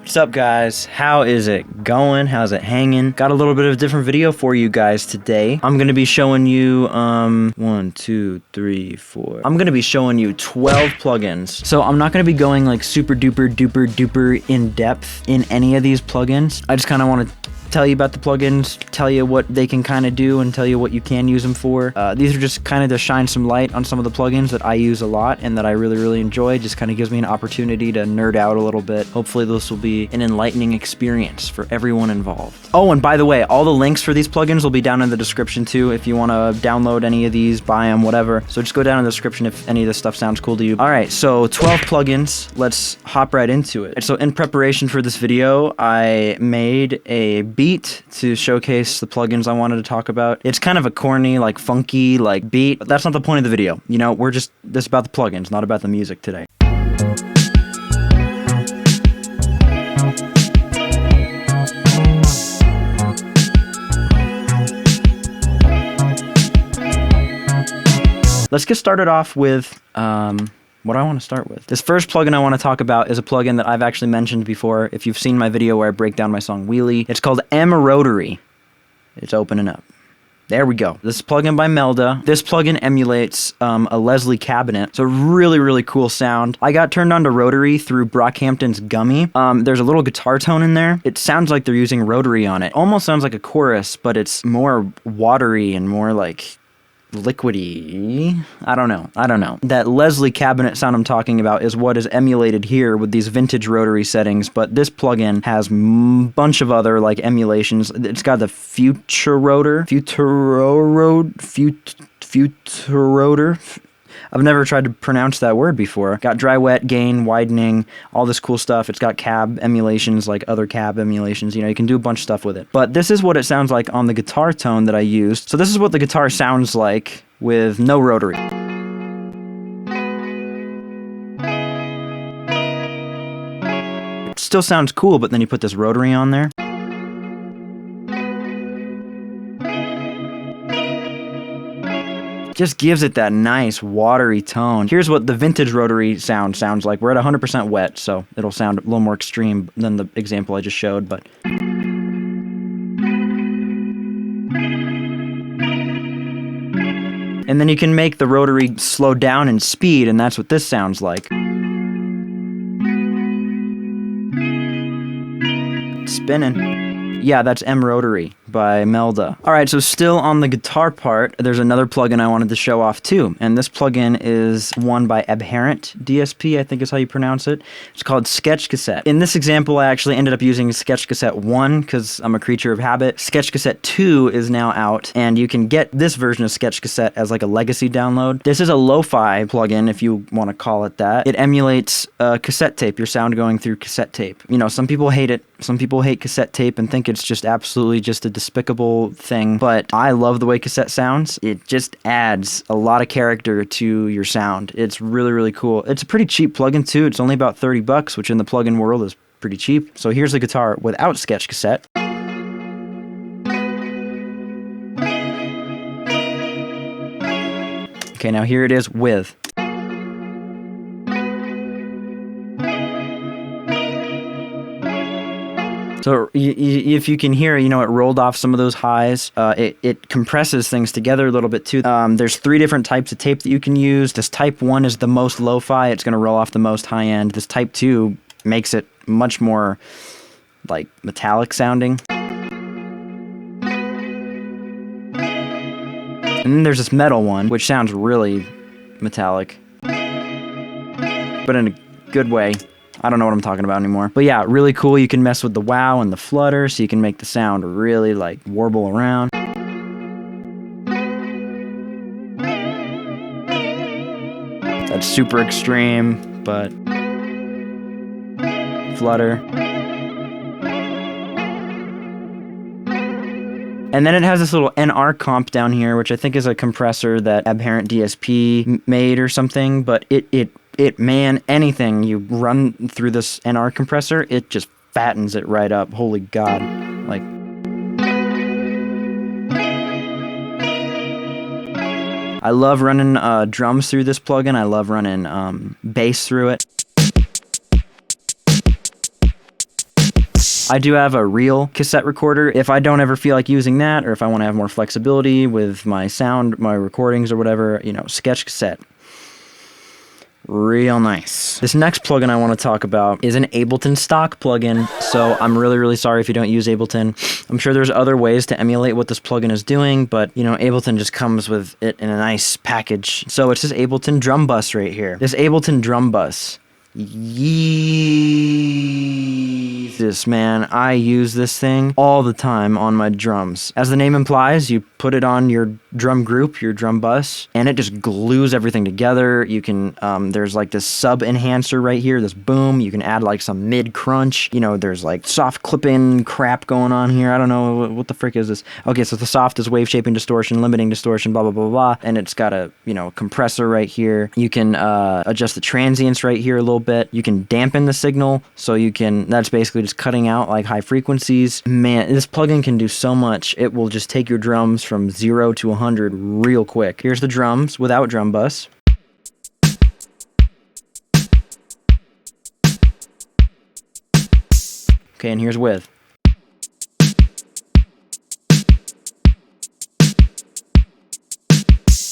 What's up, guys? How is it going? How's it hanging? Got a little bit of a different video for you guys today. I'm gonna be showing you, 1, 2, 3, 4. I'm gonna be showing you 12 plugins. So I'm not gonna be going like super duper in depth in any of these plugins. I just kind of want to tell you about the plugins, tell you what they can kind of do, and tell you what you can use them for. These are just kind of to shine some light on some of the plugins that I use a lot and that I really enjoy. Just kind of gives me an opportunity to nerd out a little bit. Hopefully this will be an enlightening experience for everyone involved. Oh, and by the way, all the links for these plugins will be down in the description too if you want to download any of these, buy them, whatever. So just go down in the description if any of this stuff sounds cool to you. All right, so 12 plugins. Let's hop right into it. So in preparation for this video, I made a beat to showcase the plugins I wanted to talk about. It's kind of a corny, like funky, like beat, but that's not the point of the video. You know, this is about the plugins, not about the music today. Let's get started off with, what do I want to start with? This first plugin I want to talk about is a plugin that I've actually mentioned before. If you've seen my video where I break down my song Wheelie, it's called MRotary. It's opening up. There we go. This is a plugin by Melda. This plugin emulates a Leslie cabinet. It's a really cool sound. I got turned on to rotary through Brockhampton's Gummy. There's a little guitar tone in there. It sounds like they're using rotary on it. Almost sounds like a chorus, but it's more watery and more like liquidy. I don't know. That Leslie cabinet sound I'm talking about is what is emulated here with these vintage rotary settings, but this plugin has a bunch of other like emulations. It's got the Futurotor. I've never tried to pronounce that word before. Got dry wet, gain, widening, all this cool stuff. It's got cab emulations, like other cab emulations. You know, you can do a bunch of stuff with it. But this is what it sounds like on the guitar tone that I used. So this is what the guitar sounds like with no rotary. It still sounds cool, but then you put this rotary on there. Just gives it that nice watery tone. Here's what the vintage rotary sounds like. We're at 100% wet, so it'll sound a little more extreme than the example I just showed, but and then you can make the rotary slow down in speed, and that's what this sounds like. Spinning. Yeah, that's MRotary by Melda. Alright, so still on the guitar part, there's another plugin I wanted to show off too. And this plugin is one by Abhorrent DSP, I think is how you pronounce it. It's called SketchCassette. In this example, I actually ended up using SketchCassette 1 because I'm a creature of habit. SketchCassette 2 is now out, and you can get this version of SketchCassette as like a legacy download. This is a lo-fi plugin, if you want to call it that. It emulates cassette tape, your sound going through cassette tape. You know, some people hate it. Some people hate cassette tape and think it's just absolutely just a despicable thing, but I love the way cassette sounds. It just adds a lot of character to your sound. It's really cool. It's a pretty cheap plugin too. It's only about 30 bucks, which in the plugin world is pretty cheap. So here's the guitar without SketchCassette. Okay, now here it is with. So if you can hear, you know, it rolled off some of those highs. It compresses things together a little bit too. There's 3 different types of tape that you can use. This type 1 is the most lo-fi. It's going to roll off the most high end. This type 2 makes it much more like metallic sounding. And then there's this metal one, which sounds really metallic, but in a good way. I don't know what I'm talking about anymore. But yeah, really cool. You can mess with the wow and the flutter, so you can make the sound really like warble around. That's super extreme, but flutter. And then it has this little NR comp down here, which I think is a compressor that Abhorrent DSP made or something, but man, anything you run through this NR compressor, it just fattens it right up. Holy God. Like, I love running drums through this plugin. I love running bass through it. I do have a real cassette recorder. If I don't ever feel like using that, or if I want to have more flexibility with my sound, my recordings or whatever, you know, SketchCassette. Real nice. This next plugin I want to talk about is an Ableton stock plugin. So I'm really sorry if you don't use Ableton. I'm sure there's other ways to emulate what this plugin is doing, but you know, Ableton just comes with it in a nice package. So it's this Ableton drum bus right here. This Ableton drum bus. Jesus, man, I use this thing all the time on my drums. As the name implies, you put it on your drum group, your drum bus, and it just glues everything together. You can, there's like this sub enhancer right here, this boom. You can add like some mid crunch. You know, there's like soft clipping crap going on here. I don't know, what the frick is this? Okay, so the soft is wave shaping distortion, limiting distortion, blah, blah, blah, blah. And it's got a, you know, compressor right here. You can adjust the transients right here a little bit. You can dampen the signal, so you can, that's basically just cutting out like high frequencies. Man, this plugin can do so much. It will just take your drums from 0 to 100 real quick. Here's the drums without drum bus. Okay, and here's with.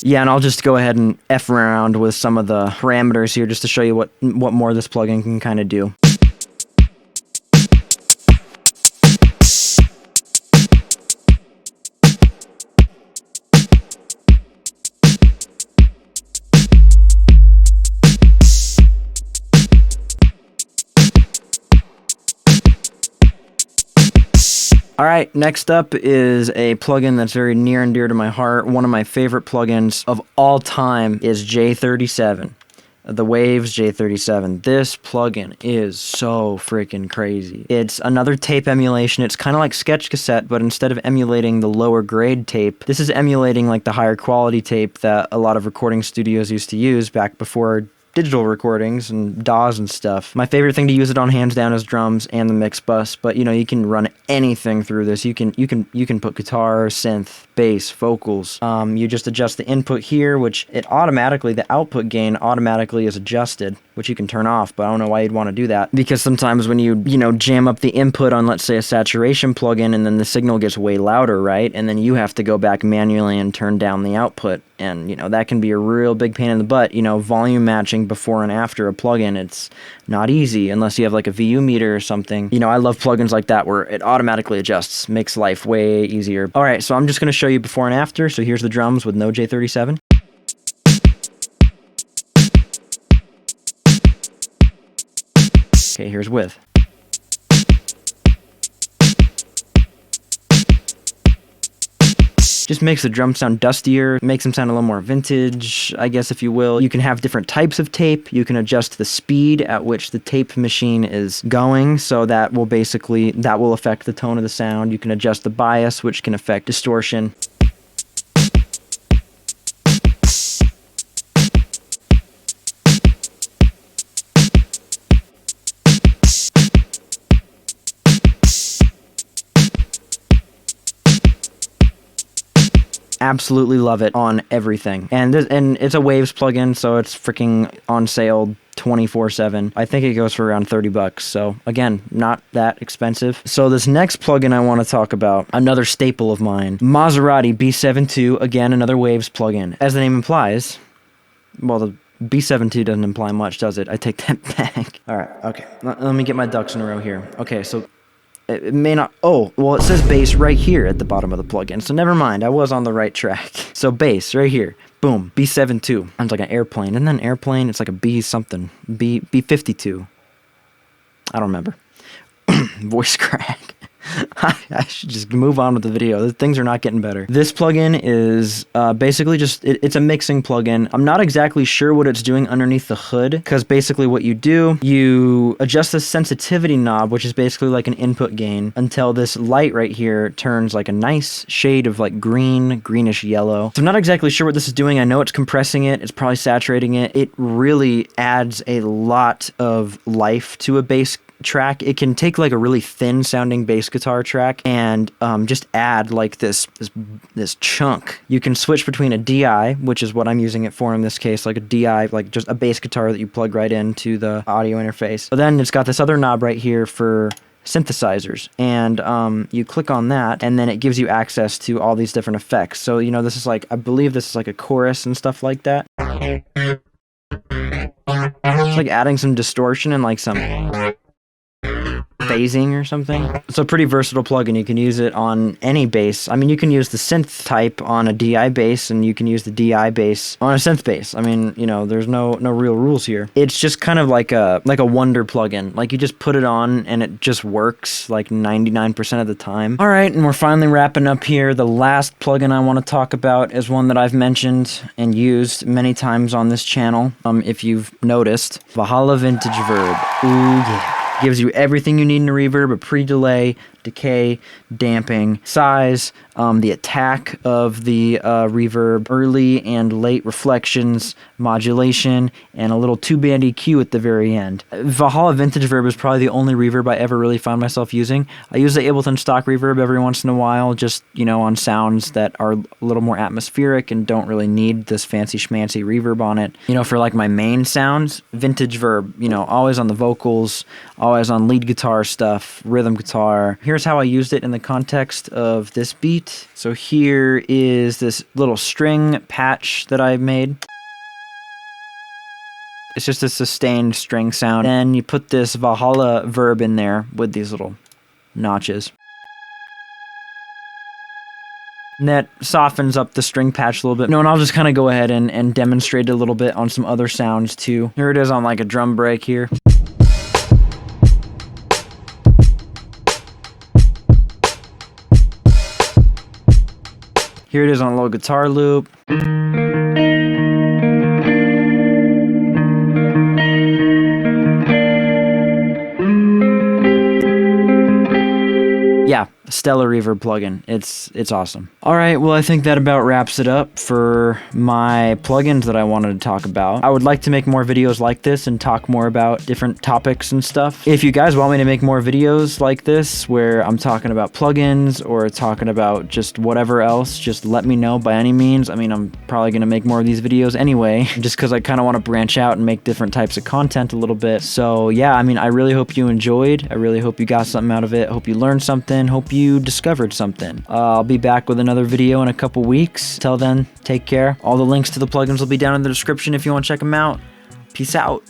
Yeah, and I'll just go ahead and F around with some of the parameters here just to show you what more this plugin can kind of do. All right, next up is a plugin that's very near and dear to my heart. One of my favorite plugins of all time is J37. The Waves J37. This plugin is so freaking crazy. It's another tape emulation. It's kind of like SketchCassette, but instead of emulating the lower grade tape, this is emulating like the higher quality tape that a lot of recording studios used to use back before digital recordings and DAWs and stuff. My favorite thing to use it on hands down is drums and the mix bus, but you know, you can run anything through this. You can put guitar, synth, bass, vocals. You just adjust the input here, which it automatically, the output gain automatically is adjusted, which you can turn off, but I don't know why you'd want to do that, because sometimes when you know, jam up the input on, let's say, a saturation plugin, and then the signal gets way louder, right? And then you have to go back manually and turn down the output. And, you know, that can be a real big pain in the butt. You know, volume matching before and after a plugin, it's not easy unless you have like a VU meter or something. You know, I love plugins like that where it automatically adjusts, makes life way easier. All right, so I'm just going to show you before and after. So here's the drums with no J37. Okay, here's with. Just makes the drum sound dustier, makes them sound a little more vintage, I guess, if you will. You can have different types of tape. You can adjust the speed at which the tape machine is going, so that will affect the tone of the sound. You can adjust the bias, which can affect distortion. Absolutely love it on everything. And it's a Waves plugin, so it's freaking on sale 24/7. I think it goes for around $30, so again, not that expensive. So this next plugin I want to talk about, another staple of mine, Maserati B72, again, another Waves plugin. As the name implies, well, the B72 doesn't imply much, does it? I take that back. All right, okay. Let me get my ducks in a row here. Okay, so it may not, oh, well, it says bass right here at the bottom of the plugin, so never mind, I was on the right track. So bass right here, boom, B72. Sounds like an airplane. Isn't that an airplane? It's like a B something, B52. I don't remember. Voice crack. I should just move on with the video. Things are not getting better. This plugin is basically just, it's a mixing plugin. I'm not exactly sure what it's doing underneath the hood, because basically what you do, you adjust the sensitivity knob, which is basically like an input gain, until this light right here turns like a nice shade of like greenish yellow. So I'm not exactly sure what this is doing. I know it's compressing it. It's probably saturating it. It really adds a lot of life to a bass track. It can take like a really thin sounding bass guitar track and just add like this chunk. You can switch between a DI, which is what I'm using it for in this case, like a DI, like just a bass guitar that you plug right into the audio interface. But then it's got this other knob right here for synthesizers, and you click on that, and then it gives you access to all these different effects. So, you know, this is like, I believe this is like a chorus and stuff like that. It's like adding some distortion and like some phasing or something. It's a pretty versatile plugin. You can use it on any bass. I mean, you can use the synth type on a DI bass, and you can use the DI bass on a synth bass. I mean, you know, there's no real rules here. It's just kind of like a wonder plugin. Like, you just put it on and it just works like 99% of the time. All right, and we're finally wrapping up here. The last plugin I want to talk about is one that I've mentioned and used many times on this channel. If you've noticed, Valhalla VintageVerb. Ooh yeah. Gives you everything you need in a reverb: a pre-delay, decay, damping, size, the attack of the reverb, early and late reflections, modulation, and a little 2-band EQ at the very end. Valhalla VintageVerb is probably the only reverb I ever really found myself using. I use the Ableton stock reverb every once in a while, just, you know, on sounds that are a little more atmospheric and don't really need this fancy schmancy reverb on it. You know, for like my main sounds, VintageVerb, you know, always on the vocals, always on lead guitar stuff, rhythm guitar. Here's how I used it in the context of this beat. So here is this little string patch that I made. It's just a sustained string sound. Then you put this Valhalla verb in there with these little notches. And that softens up the string patch a little bit. No, and I'll just kind of go ahead and demonstrate a little bit on some other sounds too. Here it is on like a drum break here. Here it is on a little guitar loop. Yeah, stellar reverb plugin. It's awesome. All right, well, I think that about wraps it up for my plugins that I wanted to talk about. I would like to make more videos like this and talk more about different topics and stuff. If you guys want me to make more videos like this where I'm talking about plugins or talking about just whatever else, just let me know by any means. I mean, I'm probably going to make more of these videos anyway, just because I kind of want to branch out and make different types of content a little bit. So yeah, I mean, I really hope you enjoyed. I really hope you got something out of it. Hope you learned something. Hope you discovered something. I'll be back with another video in a couple weeks. Till then, take care. All the links to the plugins will be down in the description if you want to check them out. Peace out.